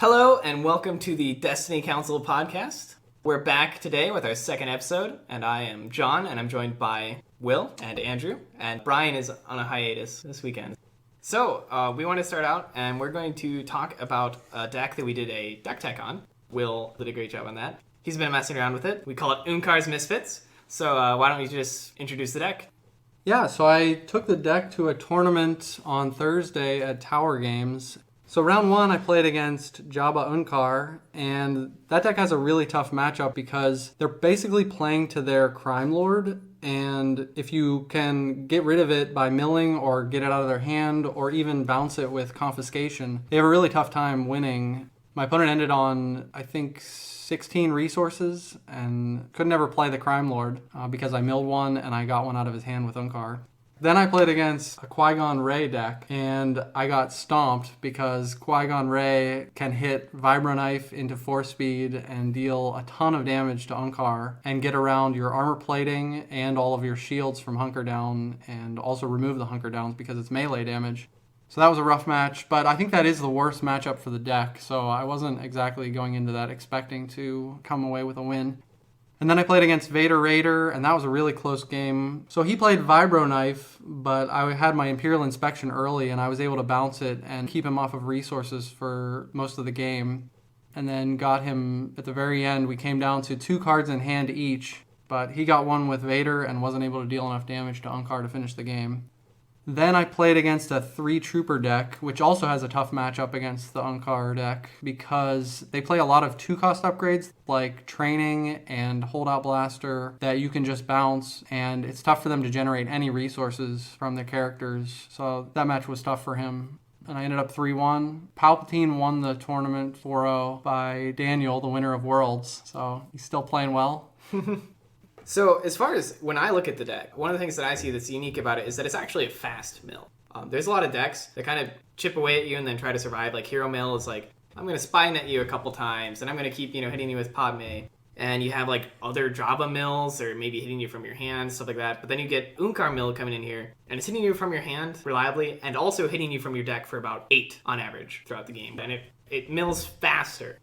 Hello, and welcome to the Destiny Council podcast. We're back today with our second episode, and I am John, and I'm joined by Will and Andrew, and Brian is on a hiatus this weekend. So, we want to start out, and we're going to talk about a deck that we did a deck tech on. Will did a great job on that. He's been messing around with it. We call it Unkar's Misfits. So, why don't you just introduce the deck? Yeah, so I took the deck to a tournament on Thursday at Tower Games. So round one, I played against Jabba Unkar, and that deck has a really tough matchup because they're basically playing to their Crime Lord, and if you can get rid of it by milling or get it out of their hand or even bounce it with confiscation, they have a really tough time winning. My opponent ended on, I think, 16 resources and could never play the Crime Lord because I milled one and I got one out of his hand with Unkar. Then I played against a Qui-Gon Rey deck, and I got stomped because Qui-Gon Rey can hit Vibro Knife into 4-speed and deal a ton of damage to Unkar and get around your armor plating and all of your shields from Hunker Down and also remove the Hunker Downs because it's melee damage. So that was a rough match, but I think that is the worst matchup for the deck, so I wasn't exactly going into that expecting to come away with a win. And then I played against Vader Raider, and that was a really close game. So he played Vibro Knife, but I had my Imperial Inspection early, and I was able to bounce it and keep him off of resources for most of the game. And then got him at the very end. We came down to 2 cards in hand each, but he got one with Vader and wasn't able to deal enough damage to Unkar to finish the game. Then I played against a 3-trooper deck, which also has a tough matchup against the Unkar deck because they play a lot of 2-cost upgrades like Training and Holdout Blaster that you can just bounce, and it's tough for them to generate any resources from their characters. So that match was tough for him. And I ended up 3-1. Palpatine won the tournament 4-0 by Daniel, the winner of Worlds. So he's still playing well. So as far as when I look at the deck, one of the things that I see that's unique about it is that it's actually a fast mill. There's a lot of decks that kind of chip away at you and then try to survive. Like Hero Mill is like, I'm going to spy net you a couple times and I'm going to keep, hitting you with Padme. And you have like other Jabba mills or maybe hitting you from your hand, stuff like that. But then you get Unkar Mill coming in here and it's hitting you from your hand reliably and also hitting you from your deck for about 8 on average throughout the game. And it mills faster.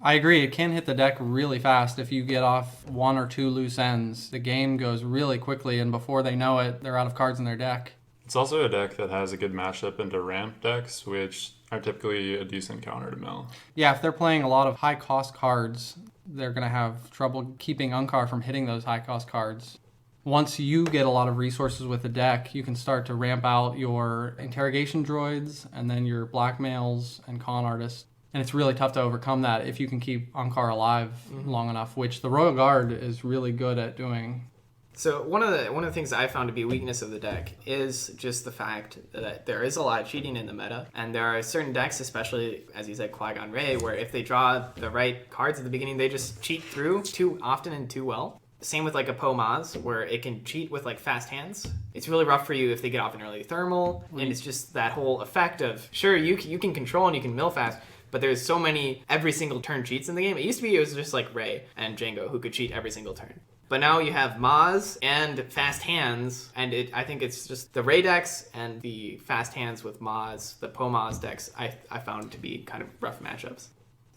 I agree. It can hit the deck really fast if you get off 1 or 2 loose ends. The game goes really quickly, and before they know it, they're out of cards in their deck. It's also a deck that has a good matchup into ramp decks, which are typically a decent counter to mill. Yeah, if they're playing a lot of high-cost cards, they're going to have trouble keeping Unkar from hitting those high-cost cards. Once you get a lot of resources with the deck, you can start to ramp out your interrogation droids and then your blackmails and con artists. And it's really tough to overcome that if you can keep Unkar alive long enough, which the Royal Guard is really good at doing. So one of the things that I found to be a weakness of the deck is just the fact that there is a lot of cheating in the meta, and there are certain decks, especially as you said, Qui-Gon Rey, where if they draw the right cards at the beginning, they just cheat through too often and too well. Same with like a Poe Maz, where it can cheat with like fast hands. It's really rough for you if they get off an early thermal, and it's just that whole effect of sure you can control and you can mill fast. But there's so many every single turn cheats in the game. It used to be it was just like Rey and Jango who could cheat every single turn. But now you have Maz and fast hands, and I think it's just the Rey decks and the fast hands with Maz, the Poe Maz decks, I found to be kind of rough matchups.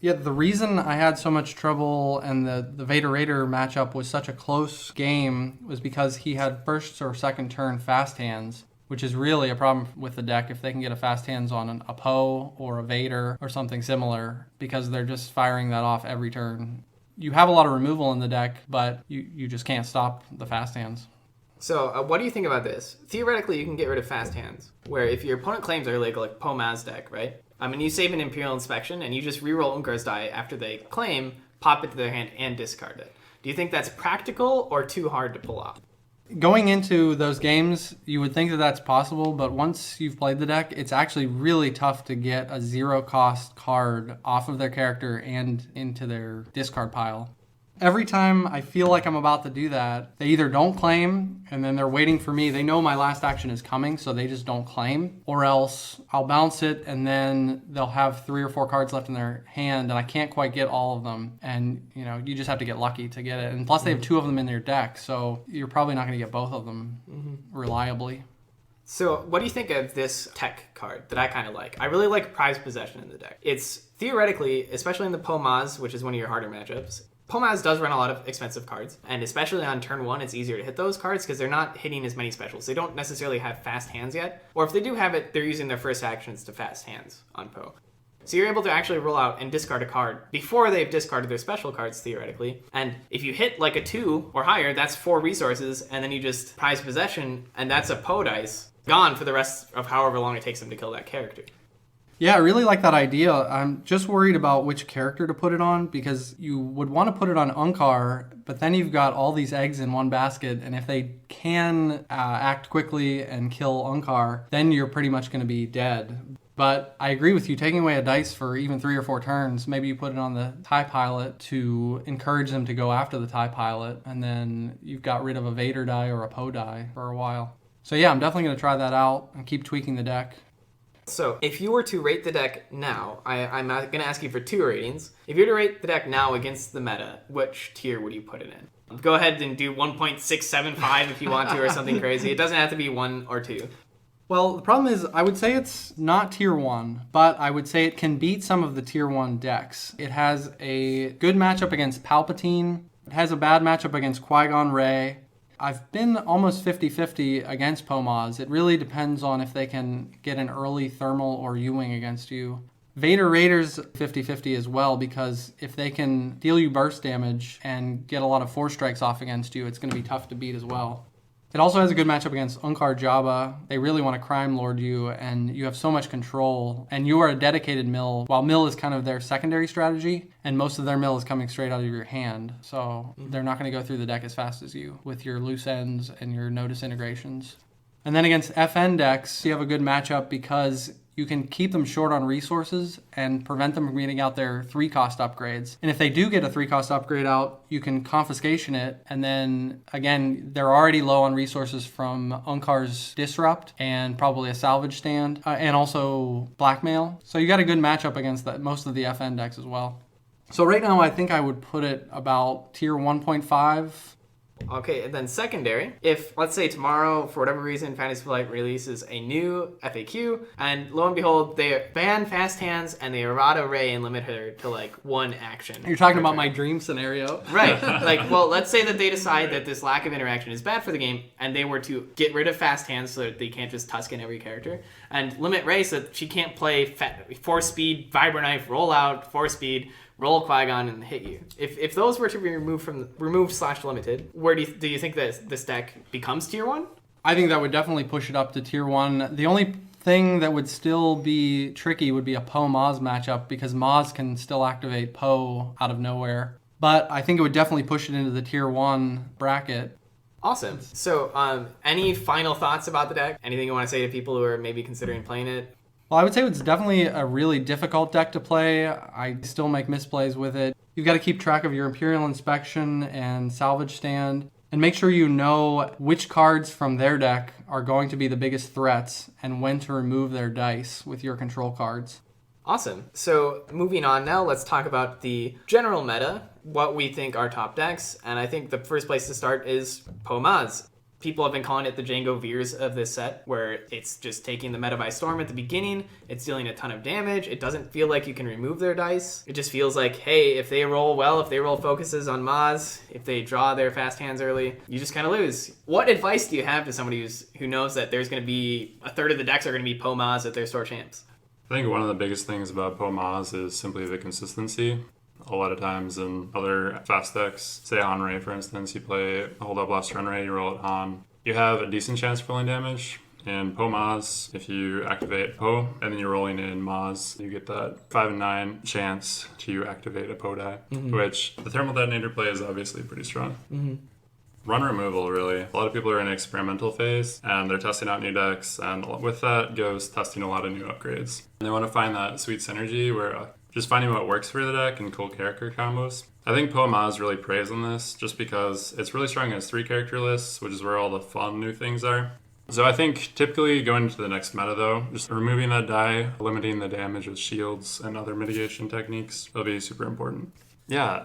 Yeah, the reason I had so much trouble and the Vader Raider matchup was such a close game was because he had first or second turn fast hands, which is really a problem with the deck if they can get a fast hands on a Poe or a Vader or something similar, because they're just firing that off every turn. You have a lot of removal in the deck, but you just can't stop the fast hands. So what do you think about this? Theoretically, you can get rid of fast hands, where if your opponent claims they're like Poe Maz deck, right? I mean, you save an Imperial Inspection and you just reroll Unkar's die after they claim, pop it to their hand, and discard it. Do you think that's practical or too hard to pull off? Going into those games, you would think that that's possible, but once you've played the deck, it's actually really tough to get a 0-cost card off of their character and into their discard pile. Every time I feel like I'm about to do that, they either don't claim, and then they're waiting for me. They know my last action is coming, so they just don't claim. Or else I'll bounce it, and then they'll have 3 or 4 cards left in their hand, and I can't quite get all of them. And, you just have to get lucky to get it. And plus, they have 2 of them in their deck, so you're probably not going to get both of them reliably. So what do you think of this tech card that I kind of like? I really like Prized Possession in the deck. It's theoretically, especially in the Pomaz, which is one of your harder matchups, Pomaz does run a lot of expensive cards, and especially on turn 1, it's easier to hit those cards because they're not hitting as many specials. They don't necessarily have fast hands yet, or if they do have it, they're using their first actions to fast hands on Po. So you're able to actually roll out and discard a card before they've discarded their special cards, theoretically. And if you hit like a 2 or higher, that's 4 resources, and then you just prize possession, and that's a Po dice gone for the rest of however long it takes them to kill that character. Yeah, I really like that idea. I'm just worried about which character to put it on because you would want to put it on Unkar, but then you've got all these eggs in one basket, and if they can act quickly and kill Unkar, then you're pretty much going to be dead. But I agree with you, taking away a dice for even 3 or 4 turns, maybe you put it on the TIE Pilot to encourage them to go after the TIE Pilot, and then you've got rid of a Vader die or a Poe die for a while. So yeah, I'm definitely going to try that out and keep tweaking the deck. So, if you were to rate the deck now, I'm going to ask you for 2 ratings. If you were to rate the deck now against the meta, which tier would you put it in? Go ahead and do 1.675 if you want to, or something crazy. It doesn't have to be 1 or 2. Well, the problem is, I would say it's not tier 1, but I would say it can beat some of the tier 1 decks. It has a good matchup against Palpatine. It has a bad matchup against Qui-Gon Rey. I've been almost 50-50 against Pomaz. It really depends on if they can get an early thermal or U-Wing against you. Vader Raiders 50-50 as well, because if they can deal you burst damage and get a lot of force strikes off against you, it's going to be tough to beat as well. It also has a good matchup against Unkar Jabba. They really want to crime lord you, and you have so much control, and you are a dedicated mill, while mill is kind of their secondary strategy, and most of their mill is coming straight out of your hand, so they're not going to go through the deck as fast as you with your loose ends and your no disintegrations. And then against FN decks, you have a good matchup because you can keep them short on resources and prevent them from getting out their 3-cost upgrades. And if they do get a 3-cost upgrade out, you can confiscation it. And then, again, they're already low on resources from Unkar's Disrupt and probably a salvage stand, and also blackmail. So you got a good matchup against most of the FN decks as well. So right now, I think I would put it about tier 1.5. Okay, and then secondary, if, let's say tomorrow, for whatever reason, Fantasy Flight releases a new FAQ, and lo and behold, they ban fast hands, and they errata Rey and limit her to, 1 action. You're talking about my dream scenario. Right. Well, let's say that they decide that this lack of interaction is bad for the game, and they were to get rid of fast hands so that they can't just Tusken every character, and limit Rey so that she can't play 4-speed, Vibra Knife, roll out, 4-speed, roll Qui-Gon and hit you. If those were to be removed/limited, where do you think that this deck becomes tier 1? I think that would definitely push it up to tier 1. The only thing that would still be tricky would be a Poe-Maz matchup because Maz can still activate Poe out of nowhere. But I think it would definitely push it into the tier 1 bracket. Awesome. So, any final thoughts about the deck? Anything you want to say to people who are maybe considering playing it? Well, I would say it's definitely a really difficult deck to play. I still make misplays with it. You've got to keep track of your Imperial Inspection and Salvage Stand, and make sure you know which cards from their deck are going to be the biggest threats and when to remove their dice with your control cards. Awesome. So moving on now, let's talk about the general meta, what we think are top decks, and I think the first place to start is Pomaz. People have been calling it the Django Veers of this set, where it's just taking the meta by storm at the beginning, it's dealing a ton of damage, it doesn't feel like you can remove their dice. It just feels like, hey, if they roll well, if they roll focuses on Maz, if they draw their fast hands early, you just kind of lose. What advice do you have to somebody who knows that there's going to be a third of the decks are going to be Pomaz at their store champs? I think one of the biggest things about Pomaz is simply the consistency. A lot of times in other fast decks, say on Rey for instance, you play Hold Up Last Turn Rey, you roll it on. You have a decent chance for pulling damage. In Pomaz, if you activate Poe and then you're rolling in Maz, you get that 5 and 9 chance to activate a Poe die, which the Thermal Detonator play is obviously pretty strong. Run removal, really. A lot of people are in an experimental phase and they're testing out new decks, and with that goes testing a lot of new upgrades. And they want to find that sweet synergy where just finding what works for the deck and cool character combos. I think Pomaz really preys on this just because it's really strong against 3 character lists, which is where all the fun new things are. So I think typically going into the next meta though, just removing that die, limiting the damage with shields and other mitigation techniques will be super important. Yeah.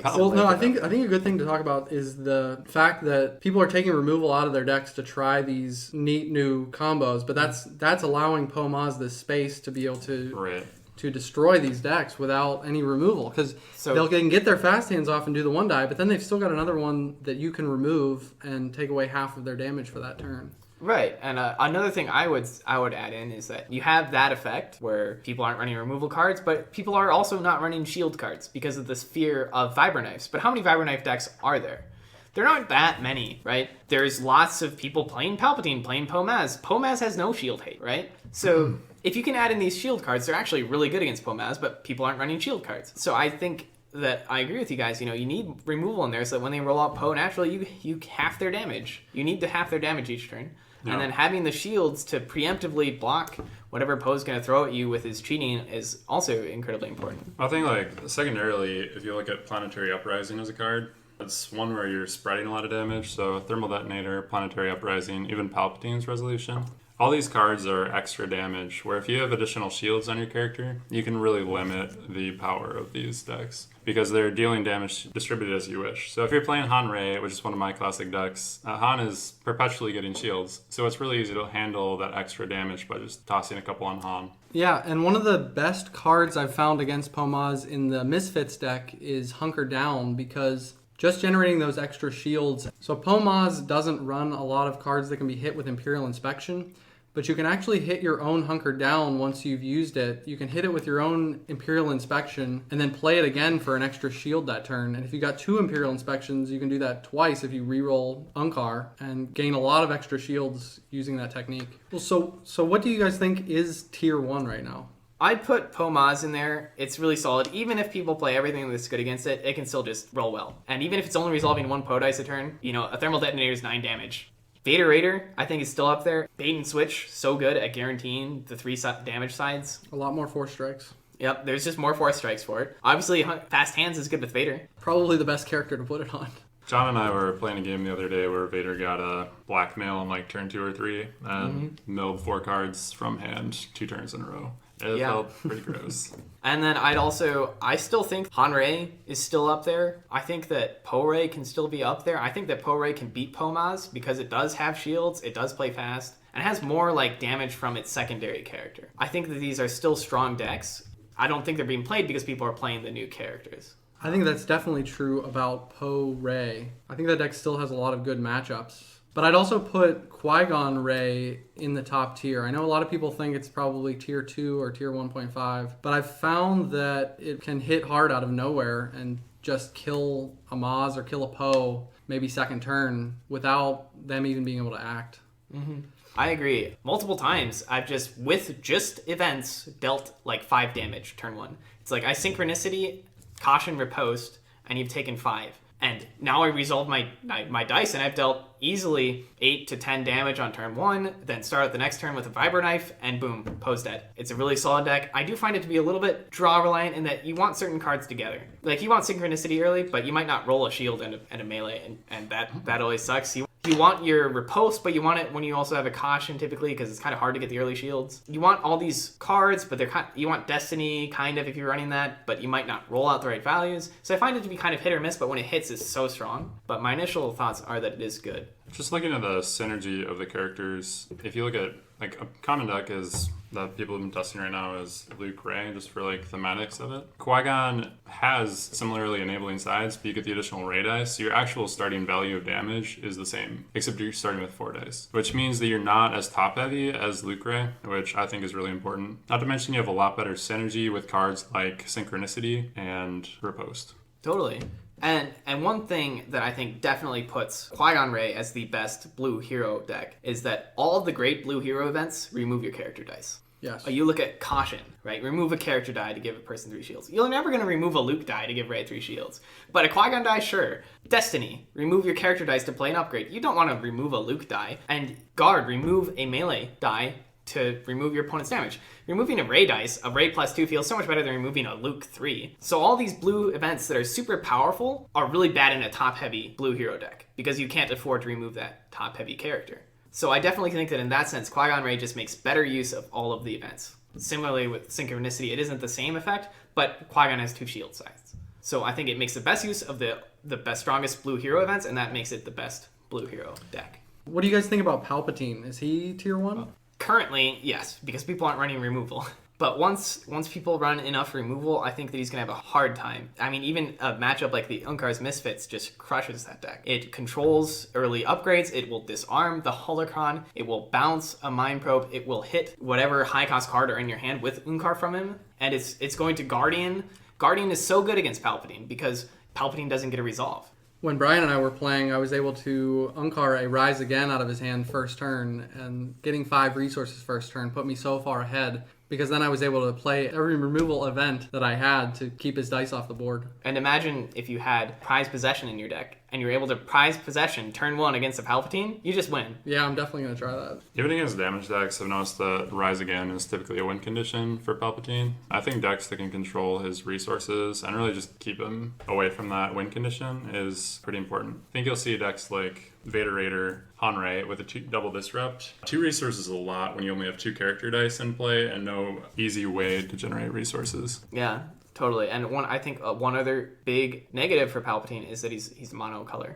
Well, no, I think a good thing to talk about is the fact that people are taking removal out of their decks to try these neat new combos, but that's allowing Pomaz this space to be able to destroy these decks without any removal, because they can get their fast hands off and do the 1-die, but then they've still got another one that you can remove and take away half of their damage for that turn. Right, and another thing I would add in is that you have that effect where people aren't running removal cards, but people are also not running shield cards because of this fear of Vibroknives. But how many Vibroknife decks are there? There aren't that many, right? There's lots of people playing Palpatine, playing Pomaz. Pomaz has no shield hate, right? So if you can add in these shield cards, they're actually really good against Pomaz, but people aren't running shield cards. So I think that I agree with you guys. You need removal in there so that when they roll out Poe naturally, you half their damage. You need to half their damage each turn. Yeah. And then having the shields to preemptively block whatever Poe's going to throw at you with his cheating is also incredibly important. I think, secondarily, if you look at Planetary Uprising as a card, it's one where you're spreading a lot of damage. So Thermal Detonator, Planetary Uprising, even Palpatine's Resolution. All these cards are extra damage, where if you have additional shields on your character, you can really limit the power of these decks, because they're dealing damage distributed as you wish. So if you're playing Han Rey, which is one of my classic decks, Han is perpetually getting shields, so it's really easy to handle that extra damage by just tossing a couple on Han. Yeah, and one of the best cards I've found against Pomaz in the Misfits deck is Hunker Down, because just generating those extra shields. So Pomaz doesn't run a lot of cards that can be hit with Imperial Inspection, but you can actually hit your own Hunker Down once you've used it. You can hit it with your own Imperial Inspection and then play it again for an extra shield that turn. And if you got 2 Imperial Inspections, you can do that twice if you reroll Unkar and gain a lot of extra shields using that technique. Well, so what do you guys think is tier 1 right now? I'd put Pomaz in there. It's really solid. Even if people play everything that's good against it, it can still just roll well. And even if it's only resolving 1 Poe dice a turn, a Thermal Detonator is 9 damage. Vader Raider, I think, is still up there. Bait and Switch, so good at guaranteeing the 3 damage sides. A lot more Force Strikes. Yep, there's just more Force Strikes for it. Obviously, Fast Hands is good with Vader. Probably the best character to put it on. John and I were playing a game the other day where Vader got a blackmail on turn 2 or 3 and milled 4 cards from hand 2 turns in a row. It felt pretty gross. And then I still think Han Rey is still up there. I think that Poe Rey can still be up there. I think that Poe Rey can beat Pomaz because it does have shields, it does play fast, and it has more damage from its secondary character. I think that these are still strong decks. I don't think they're being played because people are playing the new characters. I think that's definitely true about Poe Rey. I think that deck still has a lot of good matchups. But I'd also put Qui-Gon Rey in the top tier. I know a lot of people think it's probably tier 2 or tier 1.5, but I've found that it can hit hard out of nowhere and just kill a Maz or kill a Poe maybe second turn without them even being able to act. Mm-hmm. I agree. Multiple times I've with events, dealt 5 damage turn 1. It's I Synchronicity, Caution, Riposte, and you've taken 5. And now I resolved my dice, and I've dealt easily 8 to 10 damage on turn 1, then start at the next turn with a Vibroknife, and boom, Poe's dead. It's a really solid deck. I do find it to be a little bit draw-reliant in that you want certain cards together. You want Synchronicity early, but you might not roll a shield and a melee, and that always sucks. You want your Riposte, but you want it when you also have a Caution typically, because it's kind of hard to get the early shields. You want all these cards, but you want Destiny kind of if you're running that, but you might not roll out the right values. So I find it to be kind of hit or miss, but when it hits, it's so strong. But my initial thoughts are that it is good. Just looking at the synergy of the characters, if you look at a common deck is that people have been testing right now is Luke Rey, just for thematics of it. Qui-Gon has similarly enabling sides, but you get the additional Rey dice, so your actual starting value of damage is the same, except you're starting with 4 dice, which means that you're not as top heavy as Luke Rey, which I think is really important. Not to mention you have a lot better synergy with cards like Synchronicity and Riposte. Totally. And one thing that I think definitely puts Qui-Gon Rey as the best blue hero deck is that all of the great blue hero events remove your character dice. Yes. You look at Caution, right? Remove a character die to give a person 3 shields. You're never going to remove a Luke die to give Rey 3 shields. But a Qui-Gon die, sure. Destiny, remove your character dice to play an upgrade. You don't want to remove a Luke die. And Guard, remove a melee die to remove your opponent's damage. Removing a Rey dice, a Rey +2 feels so much better than removing a Luke 3. So all these blue events that are super powerful are really bad in a top-heavy blue hero deck because you can't afford to remove that top-heavy character. So I definitely think that in that sense, Qui-Gon Rey just makes better use of all of the events. Similarly with Synchronicity, it isn't the same effect, but Qui-Gon has 2 shield sides. So I think it makes the best use of the best, strongest blue hero events, and that makes it the best blue hero deck. What do you guys think about Palpatine? Is he tier 1? Currently, yes, because people aren't running removal. But once people run enough removal, I think that he's going to have a hard time. I mean, even a matchup like the Unkar's Misfits just crushes that deck. It controls early upgrades, it will disarm the Holocron, it will bounce a Mind Probe, it will hit whatever high-cost card are in your hand with Unkar from him, and it's going to Guardian. Guardian is so good against Palpatine because Palpatine doesn't get a resolve. When Brian and I were playing, I was able to Unkar a Rise Again out of his hand first turn, and getting 5 resources first turn put me so far ahead, because then I was able to play every removal event that I had to keep his dice off the board. And imagine if you had Prize Possession in your deck, and you're able to Prize Possession turn 1 against a Palpatine, you just win. Yeah, I'm definitely going to try that. Even against damage decks, I've noticed that Rise Again is typically a win condition for Palpatine. I think decks that can control his resources and really just keep him away from that win condition is pretty important. I think you'll see decks like Vader Raider, Hanrei with a double disrupt. 2 resources is a lot when you only have 2 character dice in play and no easy way to generate resources. Yeah. Totally, and I think one other big negative for Palpatine is that he's monocolor.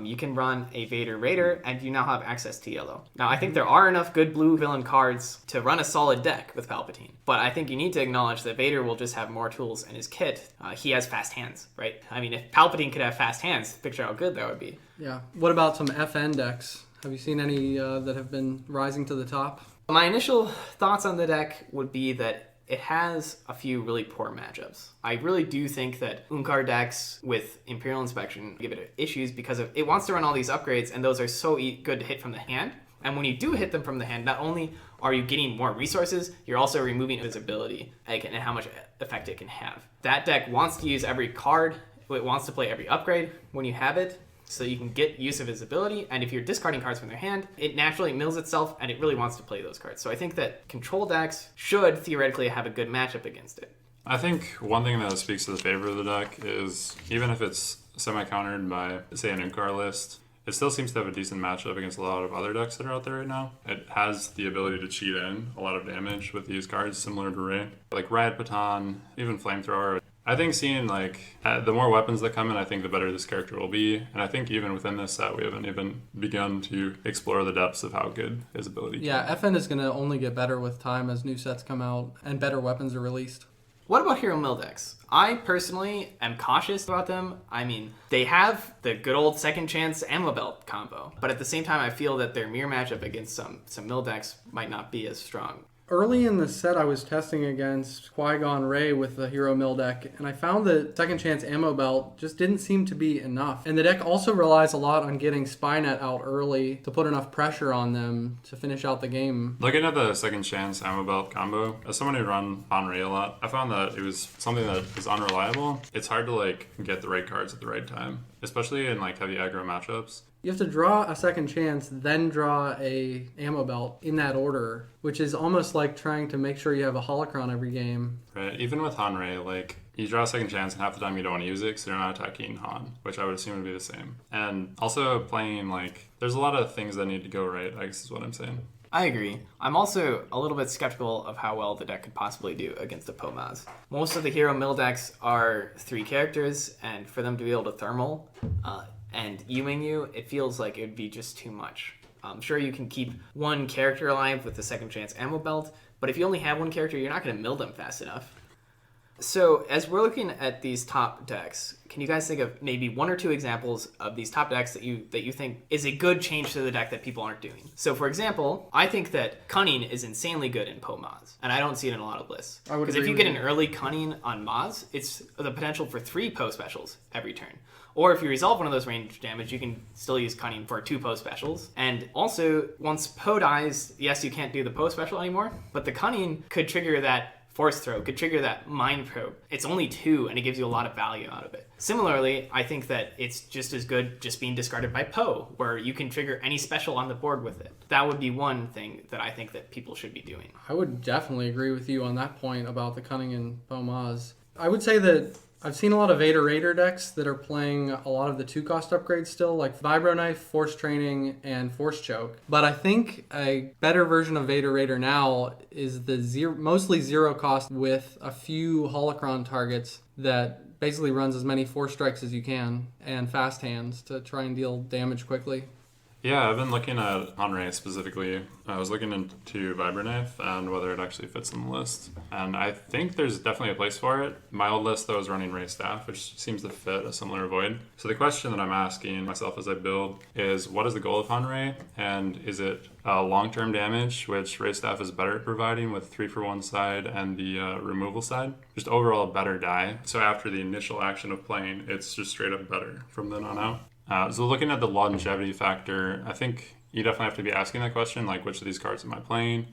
You can run a Vader Raider, and you now have access to yellow. Now, I think there are enough good blue villain cards to run a solid deck with Palpatine, but I think you need to acknowledge that Vader will just have more tools in his kit. He has fast hands, right? I mean, if Palpatine could have fast hands, picture how good that would be. Yeah. What about some FN decks? Have you seen any that have been rising to the top? My initial thoughts on the deck would be that it has a few really poor matchups. I really do think that Unkar decks with Imperial Inspection give it issues because it wants to run all these upgrades, and those are so good to hit from the hand. And when you do hit them from the hand, not only are you getting more resources, you're also removing its ability and how much effect it can have. That deck wants to use every card, it wants to play every upgrade when you have it, so you can get use of his ability, and if you're discarding cards from their hand, it naturally mills itself, and it really wants to play those cards. So I think that control decks should theoretically have a good matchup against it. I think one thing that speaks to the favor of the deck is, even if it's semi-countered by, say, an Unkar list, it still seems to have a decent matchup against a lot of other decks that are out there right now. It has the ability to cheat in a lot of damage with these cards, similar to Rey. Like Riot Baton, even Flamethrower. I think seeing the more weapons that come in, I think the better this character will be. And I think even within this set, we haven't even begun to explore the depths of how good his ability can be. Yeah, FN is going to only get better with time as new sets come out and better weapons are released. What about Hero Mill decks? I personally am cautious about them. I mean, they have the good old second chance ammo belt combo, but at the same time, I feel that their mirror matchup against some mill decks might not be as strong. Early in the set, I was testing against Qui-Gon Rey with the Hero Mill deck, and I found that Second Chance Ammo Belt just didn't seem to be enough. And the deck also relies a lot on getting Spynet out early to put enough pressure on them to finish out the game. Looking at the Second Chance Ammo Belt combo, as someone who run on Rey a lot, I found that it was something that is unreliable. It's hard to get the right cards at the right time, especially in heavy aggro matchups. You have to draw a second chance, then draw a ammo belt in that order, which is almost like trying to make sure you have a holocron every game. Right. Even with Han Rey, you draw a second chance and half the time you don't want to use it because you're not attacking Han, which I would assume would be the same. And also playing, there's a lot of things that need to go right, I guess is what I'm saying. I agree. I'm also a little bit skeptical of how well the deck could possibly do against the Pomaz. Most of the Hero Mill decks are 3 characters, and for them to be able to thermal and Ewing you, it feels like it would be just too much. I'm sure you can keep one character alive with the second chance ammo belt, but if you only have one character, you're not going to mill them fast enough. So as we're looking at these top decks, can you guys think of maybe 1 or 2 examples of these top decks that you think is a good change to the deck that people aren't doing? So for example, I think that Cunning is insanely good in Pomaz, and I don't see it in a lot of lists. Because if you get an early Cunning on Maz, it's the potential for 3 Poe specials every turn. Or if you resolve one of those range damage, you can still use Cunning for 2 Poe specials. And also, once Poe dies, yes, you can't do the Poe special anymore, but the Cunning could trigger that Force Throw, could trigger that Mind Probe. It's only 2, and it gives you a lot of value out of it. Similarly, I think that it's just as good just being discarded by Poe, where you can trigger any special on the board with it. That would be one thing that I think that people should be doing. I would definitely agree with you on that point about the Cunning and Pomaz. I would say that I've seen a lot of Vader Raider decks that are playing a lot of the 2-cost upgrades still, like Vibro Knife, Force Training, and Force Choke. But I think a better version of Vader Raider now is the mostly 0-cost with a few holocron targets that basically runs as many Force Strikes as you can and fast hands to try and deal damage quickly. Yeah, I've been looking at Hanrei specifically. I was looking into Vibroknife and whether it actually fits in the list. And I think there's definitely a place for it. My old list, though, is running Ray Staff, which seems to fit a similar void. So the question that I'm asking myself as I build is, what is the goal of Hanrei? And is it long-term damage, which Ray Staff is better at providing with 3-for-1 side and the removal side? Just overall better die. So after the initial action of playing, it's just straight up better from then on out. So looking at the longevity factor, I think you definitely have to be asking that question, like which of these cards am I playing?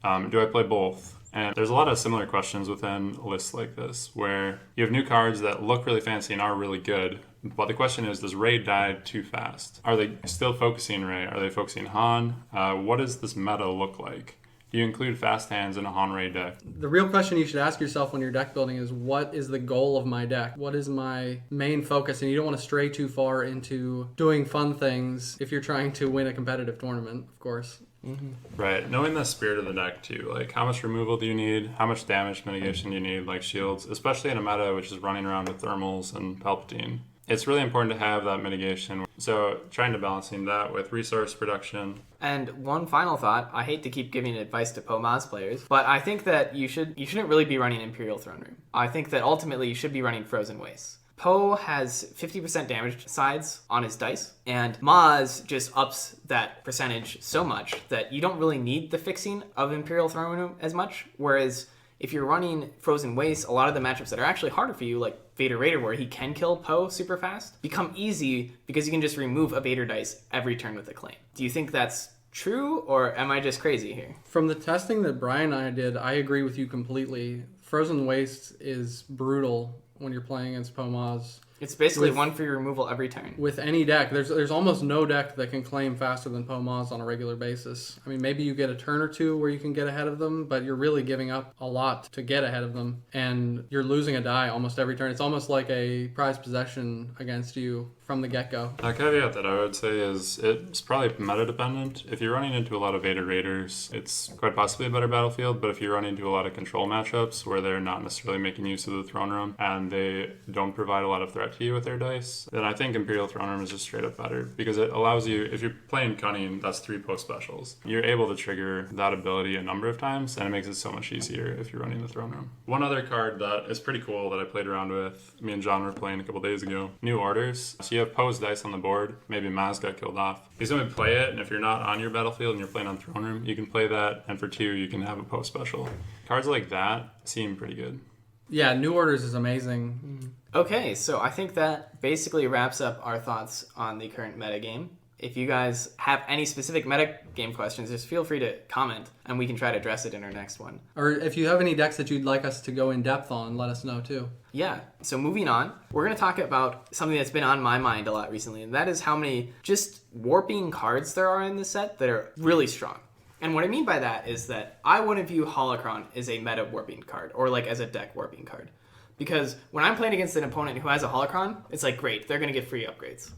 Do I play both? And there's a lot of similar questions within lists like this, where you have new cards that look really fancy and are really good, but the question is, does Ray die too fast? Are they still focusing Ray? Are they focusing Han? What does this meta look like? Do you include fast hands in a Han Ray deck? The real question you should ask yourself when you're deck building is, what is the goal of my deck? What is my main focus? And you don't want to stray too far into doing fun things if you're trying to win a competitive tournament, of course. Mm-hmm. Right. Knowing the spirit of the deck, too. Like, how much removal do you need? How much damage mitigation do you need? Like shields, especially in a meta which is running around with thermals and Palpatine. It's really important to have that mitigation. So trying to balancing that with resource production. And one final thought, I hate to keep giving advice to POMAS players, but I think that you shouldn't really be running Imperial Throne Room. I think that ultimately you should be running Frozen Wastes. Poe has 50% damage sides on his dice, and Maz just ups that percentage so much that you don't really need the fixing of Imperial Throne Room as much, whereas if you're running Frozen Waste, a lot of the matchups that are actually harder for you, like Vader Raider, where he can kill Poe super fast, become easy because you can just remove a Vader dice every turn with a claim. Do you think that's true, or am I just crazy here? From the testing that Brian and I did, I agree with you completely. Frozen Waste is brutal when you're playing against Pomaz. It's basically one free removal every turn. With any deck, there's almost no deck that can claim faster than Pomaz on a regular basis. I mean, maybe you get a turn or two where you can get ahead of them, but you're really giving up a lot to get ahead of them, and you're losing a die almost every turn. It's almost like a prized possession against you from the get-go. A caveat that I would say is it's probably meta-dependent. If you're running into a lot of Vader Raiders, it's quite possibly a better battlefield, but if you're running into a lot of control matchups where they're not necessarily making use of the throne room and they don't provide a lot of threat to you with their dice, then I think Imperial Throne Room is just straight up better because it allows you, if you're playing Cunning, that's 3 post specials. You're able to trigger that ability a number of times, and it makes it so much easier if you're running the Throne Room. One other card that is pretty cool that I played around with, me and John were playing a couple days ago, New Orders. So you have Poe's dice on the board, maybe Maz got killed off. He's going to play it, and if you're not on your battlefield and you're playing on Throne Room, you can play that, and for 2, you can have a post special. Cards like that seem pretty good. Yeah, New Orders is amazing. Okay, so I think that basically wraps up our thoughts on the current metagame. If you guys have any specific metagame questions, just feel free to comment, and we can try to address it in our next one. Or if you have any decks that you'd like us to go in depth on, let us know too. Yeah, so moving on, we're going to talk about something that's been on my mind a lot recently, and that is how many just warping cards there are in this set that are really strong. And what I mean by that is that I wouldn't view Holocron as a meta warping card, or like as a deck warping card. Because when I'm playing against an opponent who has a Holocron, it's like, great, they're going to get free upgrades,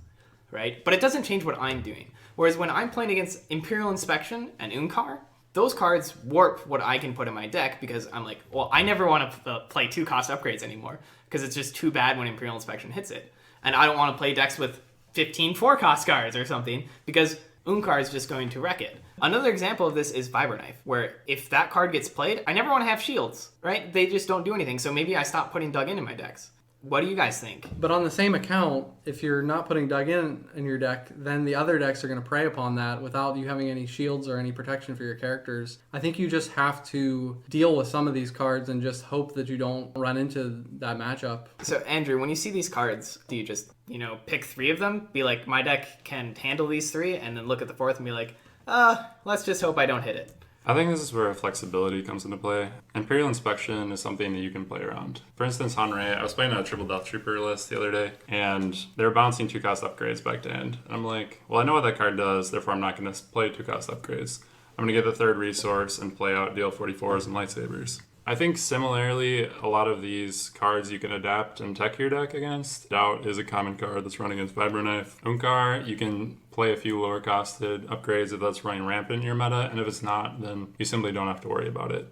right? But it doesn't change what I'm doing. Whereas when I'm playing against Imperial Inspection and Unkar, those cards warp what I can put in my deck because I'm like, well, I never want to play 2-cost upgrades anymore because it's just too bad when Imperial Inspection hits it. And I don't want to play decks with 15 4-cost cards or something because Unkar is just going to wreck it. Another example of this is Vibroknife, where if that card gets played, I never want to have shields, right? They just don't do anything, so maybe I stop putting Dug in my decks. What do you guys think? But on the same account, if you're not putting Dug in your deck, then the other decks are going to prey upon that without you having any shields or any protection for your characters. I think you just have to deal with some of these cards and just hope that you don't run into that matchup. So Andrew, when you see these cards, do you just, pick 3 of them? Be like, my deck can handle these 3, and then look at the 4th and be like, let's just hope I don't hit it. I think this is where flexibility comes into play. Imperial Inspection is something that you can play around. For instance, Hanrei, I was playing a Triple Death Trooper list the other day, and they were bouncing 2-cost upgrades back to end. And I'm like, well, I know what that card does, therefore I'm not going to play 2-cost upgrades. I'm going to get the 3rd resource and play out deal 44s and lightsabers. I think similarly, a lot of these cards you can adapt and tech your deck against. Doubt is a common card that's running against Vibroknife. Unkar, you can play a few lower costed upgrades if that's running rampant in your meta, and if it's not, then you simply don't have to worry about it.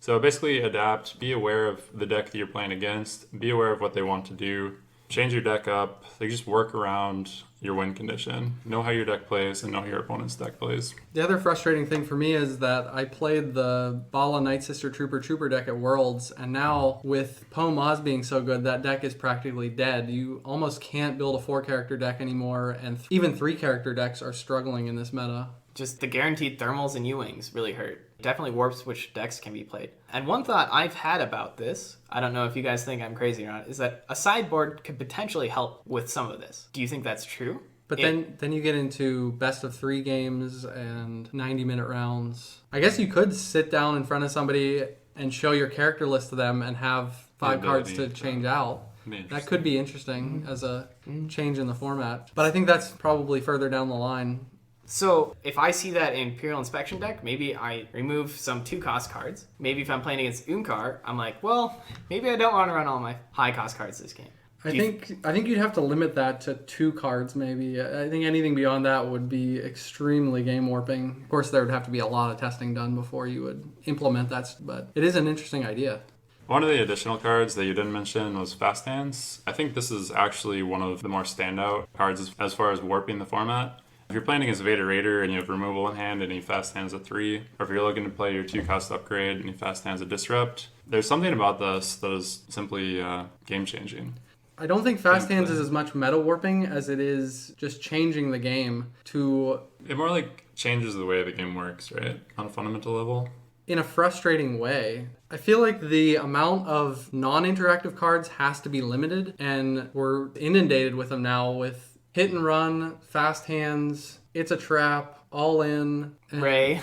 So basically adapt, be aware of the deck that you're playing against, be aware of what they want to do, change your deck up, like just work around your win condition. Know how your deck plays and know how your opponent's deck plays. The other frustrating thing for me is that I played the Bala Night Sister Trooper deck at Worlds, and now with Poe Maz being so good, that deck is practically dead. You almost can't build a 4-character deck anymore, and even 3-character decks are struggling in this meta. Just the guaranteed thermals and U-Wings really hurt. Definitely warps which decks can be played. And one thought I've had about this, I don't know if you guys think I'm crazy or not, is that a sideboard could potentially help with some of this. Do you think that's true? But then you get into best of 3 games and 90-minute rounds. I guess you could sit down in front of somebody and show your character list to them and have 5 cards to change out. That could be interesting as a change in the format. But I think that's probably further down the line. So if I see that in Imperial Inspection deck, maybe I remove some 2-cost cards. Maybe if I'm playing against Unkar, I'm like, well, maybe I don't want to run all my high-cost cards this game. I think you'd have to limit that to 2 cards maybe. I think anything beyond that would be extremely game warping. Of course, there would have to be a lot of testing done before you would implement that, but it is an interesting idea. One of the additional cards that you didn't mention was Fast Hands. I think this is actually one of the more standout cards as far as warping the format. If you're playing against Vader Raider and you have removal in hand and he fast hands a 3, or if you're looking to play your 2-cost upgrade and he fast hands a Disrupt, there's something about this that is simply game-changing. I don't think fast hands is as much meta warping as it is just changing the game to... It more like changes the way the game works, right? On a fundamental level. In a frustrating way. I feel like the amount of non-interactive cards has to be limited, and we're inundated with them now with Hit and Run, Fast Hands, It's a Trap, All In, Ray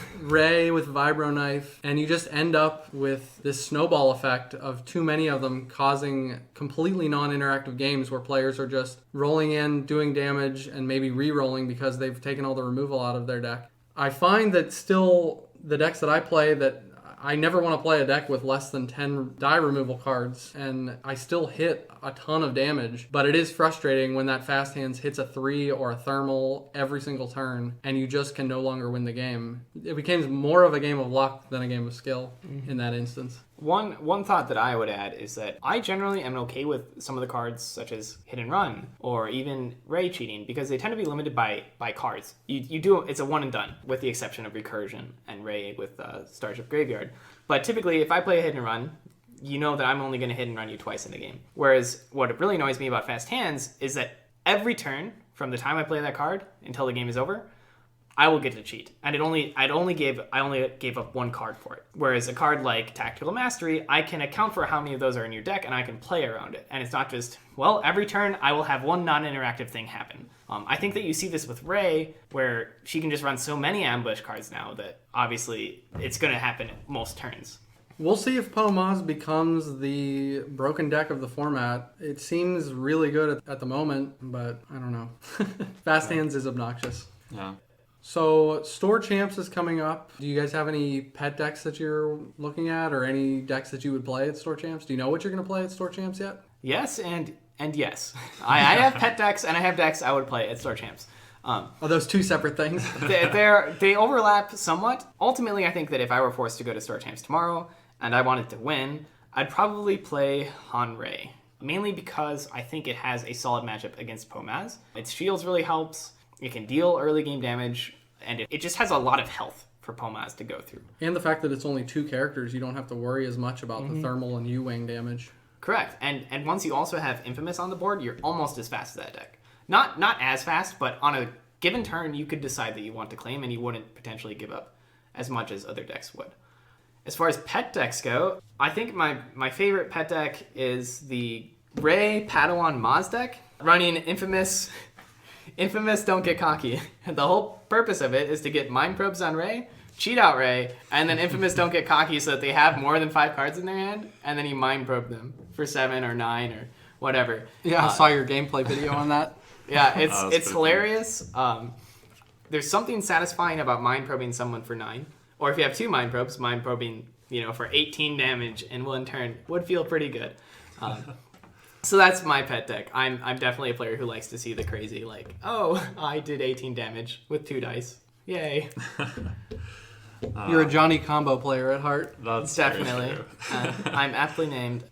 with Vibroknife, and you just end up with this snowball effect of too many of them causing completely non-interactive games where players are just rolling in, doing damage, and maybe re-rolling because they've taken all the removal out of their deck. I find that still the decks that I play, that I never want to play a deck with less than 10 die removal cards, and I still hit a ton of damage, but it is frustrating when that fast hands hits a 3 or a thermal every single turn, and you just can no longer win the game. It becomes more of a game of luck than a game of skill in that instance. One thought that I would add is that I generally am okay with some of the cards such as Hit and Run or even Ray cheating because they tend to be limited by cards. You do it's a one and done with the exception of Recursion and Ray with Starship Graveyard. But typically if I play a Hit and Run, you know that I'm only going to hit and run you twice in the game. Whereas what really annoys me about Fast Hands is that every turn from the time I play that card until the game is over, I will get to cheat. And I only gave up 1 card for it. Whereas a card like Tactical Mastery, I can account for how many of those are in your deck and I can play around it. And it's not just, well, every turn I will have 1 non-interactive thing happen. I think that you see this with Ray, where she can just run so many ambush cards now that obviously it's going to happen most turns. We'll see if Poe Maz becomes the broken deck of the format. It seems really good at the moment, but I don't know. Fast Hands is obnoxious. Yeah. So, Store Champs is coming up. Do you guys have any pet decks that you're looking at or any decks that you would play at Store Champs? Do you know what you're going to play at Store Champs yet? Yes, and yes. I have pet decks and I have decks I would play at Store Champs. Are those 2 separate things? They overlap somewhat. Ultimately, I think that if I were forced to go to Store Champs tomorrow and I wanted to win, I'd probably play Han Ray. Mainly because I think it has a solid matchup against Poe Maz. Its shields really helps. It can deal early game damage, and it just has a lot of health for Poe Maz to go through. And the fact that it's only 2 characters, you don't have to worry as much about the thermal and U-Wing damage. Correct. And once you also have Infamous on the board, you're almost as fast as that deck. Not as fast, but on a given turn, you could decide that you want to claim, and you wouldn't potentially give up as much as other decks would. As far as pet decks go, I think my favorite pet deck is the Ray Padawan Maz deck, running Infamous Don't Get Cocky. The whole purpose of it is to get Mind Probes on Ray, cheat out Ray, and then Infamous Don't Get Cocky so that they have more than 5 cards in their hand, and then you Mind Probe them for 7 or 9 or whatever. Yeah, I saw your gameplay video on that. Yeah, it's hilarious. There's something satisfying about Mind Probing someone for 9. Or if you have 2 Mind Probes, Mind Probing for 18 damage in one turn would feel pretty good. So that's my pet deck. I'm definitely a player who likes to see the crazy, like, oh, I did 18 damage with 2 dice. Yay. You're a Johnny combo player at heart. That's Definitely. very true. I'm aptly named.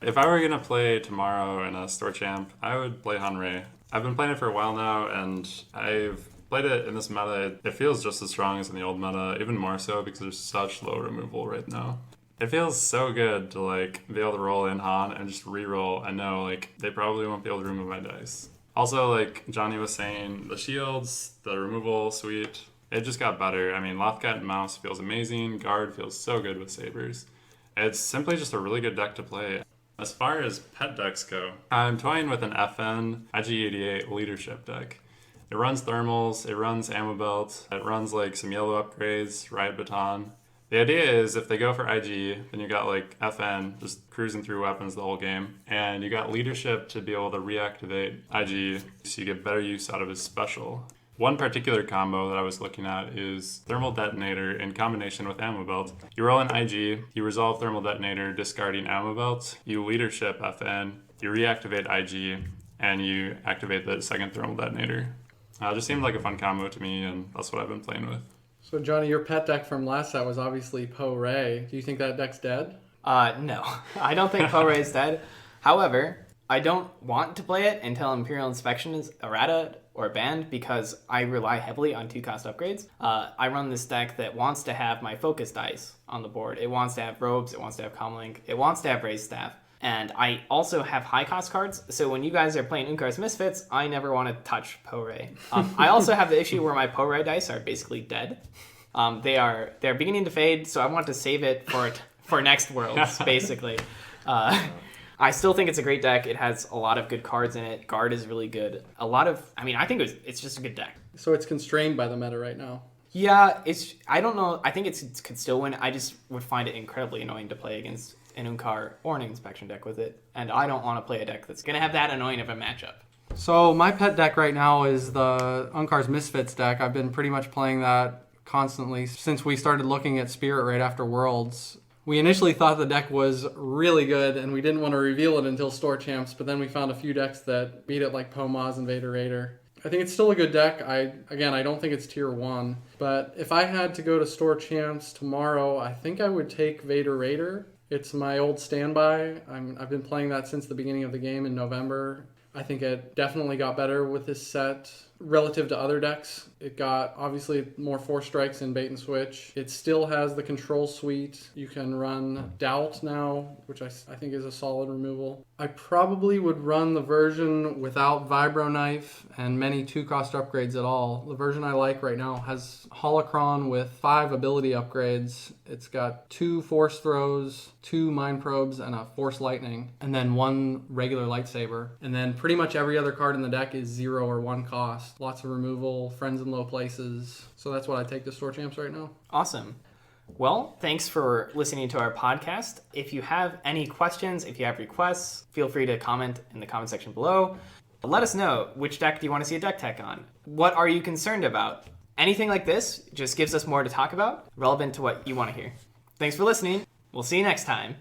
If I were going to play tomorrow in a store champ, I would play Hanrei. I've been playing it for a while now, and I've played it in this meta. It feels just as strong as in the old meta, even more so because there's such low removal right now. It feels so good to like be able to roll in Han and just re-roll and know like they probably won't be able to remove my dice. Also, like Johnny was saying, the shields, the removal suite, it just got better. I mean, Lothcat and Mouse feels amazing. Guard feels so good with Sabers. It's simply just a really good deck to play. As far as pet decks go, I'm toying with an FN IG88 leadership deck. It runs thermals, it runs ammo belt, it runs like some yellow upgrades, riot baton. The idea is if they go for IG, then you got like FN just cruising through weapons the whole game, and you got leadership to be able to reactivate IG so you get better use out of his special. One particular combo that I was looking at is Thermal Detonator in combination with Ammo Belt. You roll an IG, you resolve Thermal Detonator discarding Ammo Belt, you leadership FN, you reactivate IG, and you activate the second Thermal Detonator. It just seemed like a fun combo to me, and that's what I've been playing with. So Johnny, your pet deck from last set was obviously Po-Ray. Do you think that deck's dead? No, I don't think Po-Ray is dead. However, I don't want to play it until Imperial Inspection is errata or banned because I rely heavily on 2-cost upgrades. I run this deck that wants to have my focus dice on the board. It wants to have robes, it wants to have comlink, it wants to have raised staff. And I also have high-cost cards, so when you guys are playing Unkar's Misfits, I never want to touch Po-Ray. I also have the issue where my Po-Ray dice are basically dead. They're beginning to fade, so I want to save it for next Worlds, basically. I still think it's a great deck. It has a lot of good cards in it. Guard is really good. I think it's just a good deck. So it's constrained by the meta right now. Yeah, I don't know. I think it could still win. I just would find it incredibly annoying to play against an Unkar or an Inspection deck with it. And I don't want to play a deck that's going to have that annoying of a matchup. So my pet deck right now is the Unkar's Misfits deck. I've been pretty much playing that constantly since we started looking at Spirit right after Worlds. We initially thought the deck was really good, and we didn't want to reveal it until Store Champs, but then we found a few decks that beat it, like Pomaz and Vader Raider. I think it's still a good deck. I don't think it's tier 1, but if I had to go to Store Champs tomorrow, I think I would take Vader Raider. It's my old standby. I've been playing that since the beginning of the game in November. I think it definitely got better with this set relative to other decks. It got obviously more 4 strikes in bait and switch. It still has the control suite. You can run Doubt now, which I think is a solid removal. I probably would run the version without Vibro Knife and many 2-cost upgrades at all. The version I like right now has Holocron with 5 ability upgrades. It's got 2 Force Throws, 2 Mind Probes, and a Force Lightning, and then 1 regular Lightsaber. And then pretty much every other card in the deck is 0 or 1 cost. Lots of removal, friends in low places. So that's what I take to Store Champs right now. Awesome. Well, thanks for listening to our podcast. If you have any questions, if you have requests, feel free to comment in the comment section below. Let us know, which deck do you want to see a deck tech on? What are you concerned about? Anything like this just gives us more to talk about, relevant to what you want to hear. Thanks for listening. We'll see you next time.